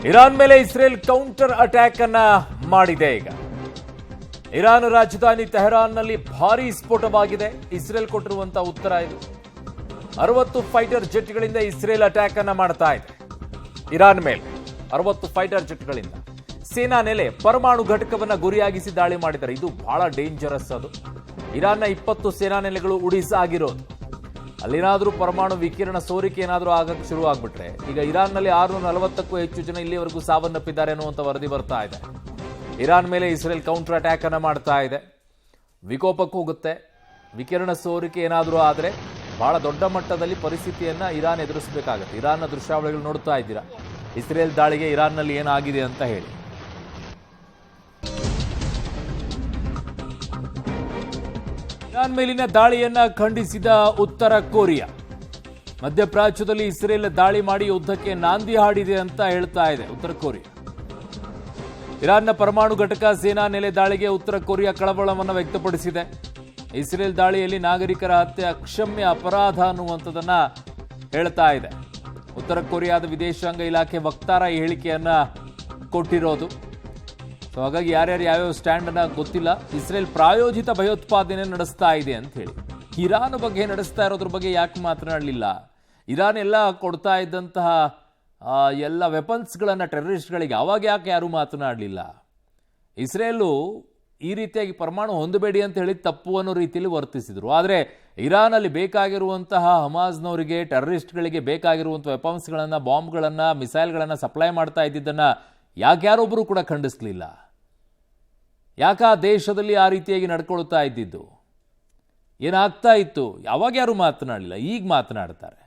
Iran ಮೇಲೆ Israel counter attack ಅನ್ನ ಮಾಡಿದೆ. ಈಗ ಇರಾನ್ ರಾಜಧಾನಿ ತೆಹರಾನ್ನಲ್ಲಿ ಭಾರೀ ಸ್ಫೋಟವಾಗಿದೆ. ಇಸ್ರೇಲ್ ಕೊಟ್ಟಿರುವಂತಹ ಉತ್ತರ ಇದು. 60 ಫೈಟರ್ ಜೆಟ್ಗಳಿಂದ ಇಸ್ರೇಲ್ ಅಟ್ಯಾಕ್ ಅನ್ನ ಮಾಡ್ತಾ ಇದೆ. ಇರಾನ್ ಮೇಲೆ 60 ಫೈಟರ್ ಜೆಟ್ಗಳಿಂದ ಸೇನಾ ನೆಲೆ ಪರಮಾಣು ಘಟಕವನ್ನ ಗುರಿಯಾಗಿಸಿ ದಾಳಿ ಮಾಡಿದ್ದಾರೆ. ಇದು ಬಹಳ ಡೇಂಜರಸ್. ಅದು ಇರಾನ್ನ 20 ಸೇನಾ ನೆಲೆಗಳು ಉಡಿಸ್ ಆಗಿರೋದು. ಅಲ್ಲೇನಾದ್ರೂ ಪರಮಾಣು ವಿಕಿರಣ ಸೋರಿಕೆ ಏನಾದರೂ ಆಗಕ್ಕೆ ಶುರು ಆಗ್ಬಿಟ್ರೆ, ಈಗ ಇರಾನ್ನಲ್ಲಿ 640ಕ್ಕೂ ಹೆಚ್ಚು ಜನ ಇಲ್ಲಿವರೆಗೂ ಸಾವನ್ನಪ್ಪಿದ್ದಾರೆ ಅನ್ನುವಂಥ ವರದಿ ಬರ್ತಾ ಇದೆ. ಇರಾನ್ ಮೇಲೆ ಇಸ್ರೇಲ್ ಕೌಂಟರ್ ಅಟ್ಯಾಕ್ ಅನ್ನ ಮಾಡ್ತಾ ಇದೆ. ವಿಕೋಪಕ್ಕೆ ಹೋಗುತ್ತೆ. ವಿಕಿರಣ ಸೋರಿಕೆ ಏನಾದರೂ ಆದರೆ ಬಹಳ ದೊಡ್ಡ ಮಟ್ಟದಲ್ಲಿ ಪರಿಸ್ಥಿತಿಯನ್ನ ಇರಾನ್ ಎದುರಿಸಬೇಕಾಗುತ್ತೆ. ಇರಾನ್ನ ದೃಶ್ಯಾವಳಿಗಳು ನೋಡ್ತಾ ಇದ್ದೀರಾ. ಇಸ್ರೇಲ್ ದಾಳಿಗೆ ಇರಾನ್ನಲ್ಲಿ ಏನಾಗಿದೆ ಅಂತ ಹೇಳಿ. ಇರಾನ್ ಮೇಲಿನ ದಾಳಿಯನ್ನ ಖಂಡಿಸಿದ ಉತ್ತರ ಕೊರಿಯಾ ಮಧ್ಯಪ್ರಾಚ್ಯದಲ್ಲಿ ಇಸ್ರೇಲ್ ದಾಳಿ ಮಾಡಿ ಯುದ್ಧಕ್ಕೆ ನಾಂದಿ ಹಾಡಿದೆ ಅಂತ ಹೇಳ್ತಾ ಇದೆ ಉತ್ತರ ಕೊರಿಯಾ. ಇರಾನ್ನ ಪರಮಾಣು ಘಟಕ ಸೇನಾ ನೆಲೆ ದಾಳಿಗೆ ಉತ್ತರ ಕೊರಿಯಾ ಕಳವಳವನ್ನು ವ್ಯಕ್ತಪಡಿಸಿದೆ. ಇಸ್ರೇಲ್ ದಾಳಿಯಲ್ಲಿ ನಾಗರಿಕರ ಹತ್ಯೆ ಅಕ್ಷಮ್ಯ ಅಪರಾಧ ಅನ್ನುವಂಥದ್ದನ್ನ ಹೇಳ್ತಾ ಇದೆ. ಉತ್ತರ ಕೊರಿಯಾದ ವಿದೇಶಾಂಗ ಇಲಾಖೆ ವಕ್ತಾರ ಈ ಹೇಳಿಕೆಯನ್ನ ಕೊಟ್ಟಿರೋದು. ಸೊ ಹಾಗಾಗಿ ಯಾರ್ಯಾರು ಯಾವ್ಯಾವ ಸ್ಟ್ಯಾಂಡ್ ಅನ್ನ ಗೊತ್ತಿಲ್ಲ. ಇಸ್ರೇಲ್ ಪ್ರಾಯೋಜಿತ ಭಯೋತ್ಪಾದನೆ ನಡೆಸ್ತಾ ಇದೆ ಅಂತ ಹೇಳಿ. ಇರಾನ್ ಬಗ್ಗೆ ನಡೆಸ್ತಾ ಇರೋದ್ರ ಬಗ್ಗೆ ಯಾಕೆ ಮಾತನಾಡಲಿಲ್ಲ? ಇರಾನ್ ಎಲ್ಲ ಕೊಡ್ತಾ ಇದ್ದಂತಹ ಎಲ್ಲ ವೆಪನ್ಸ್ಗಳನ್ನ ಟೆರರಿಸ್ಟ್ಗಳಿಗೆ ಅವಾಗ ಯಾಕೆ ಯಾರು ಮಾತನಾಡಲಿಲ್ಲ? ಇಸ್ರೇಲು ಈ ರೀತಿಯಾಗಿ ಪರಮಾಣು ಹೊಂದಬೇಡಿ ಅಂತ ಹೇಳಿ ತಪ್ಪು ಅನ್ನೋ ರೀತಿಯಲ್ಲಿ ವರ್ತಿಸಿದ್ರು. ಆದರೆ ಇರಾನಲ್ಲಿ ಬೇಕಾಗಿರುವಂತಹ ಹಮಾಜ್ನವರಿಗೆ ಟೆರರಿಸ್ಟ್ಗಳಿಗೆ ಬೇಕಾಗಿರುವಂಥ ವೆಪನ್ಸ್ಗಳನ್ನು, ಬಾಂಬ್ಗಳನ್ನು, ಮಿಸೈಲ್ಗಳನ್ನು ಸಪ್ಲೈ ಮಾಡ್ತಾ ಇದ್ದಿದ್ದನ್ನು ಯಾರ್ಯಾರೊಬ್ಬರು ಕೂಡ ಖಂಡಿಸಲಿಲ್ಲ. ಯಾಕೆ ಆ ದೇಶದಲ್ಲಿ ಆ ರೀತಿಯಾಗಿ ನಡ್ಕೊಳ್ತಾ ಇದ್ದಿದ್ದು? ಏನಾಗ್ತಾ ಇತ್ತು? ಯಾವಾಗ ಯಾರು ಮಾತನಾಡಲಿಲ್ಲ, ಈಗ ಮಾತನಾಡ್ತಾರೆ.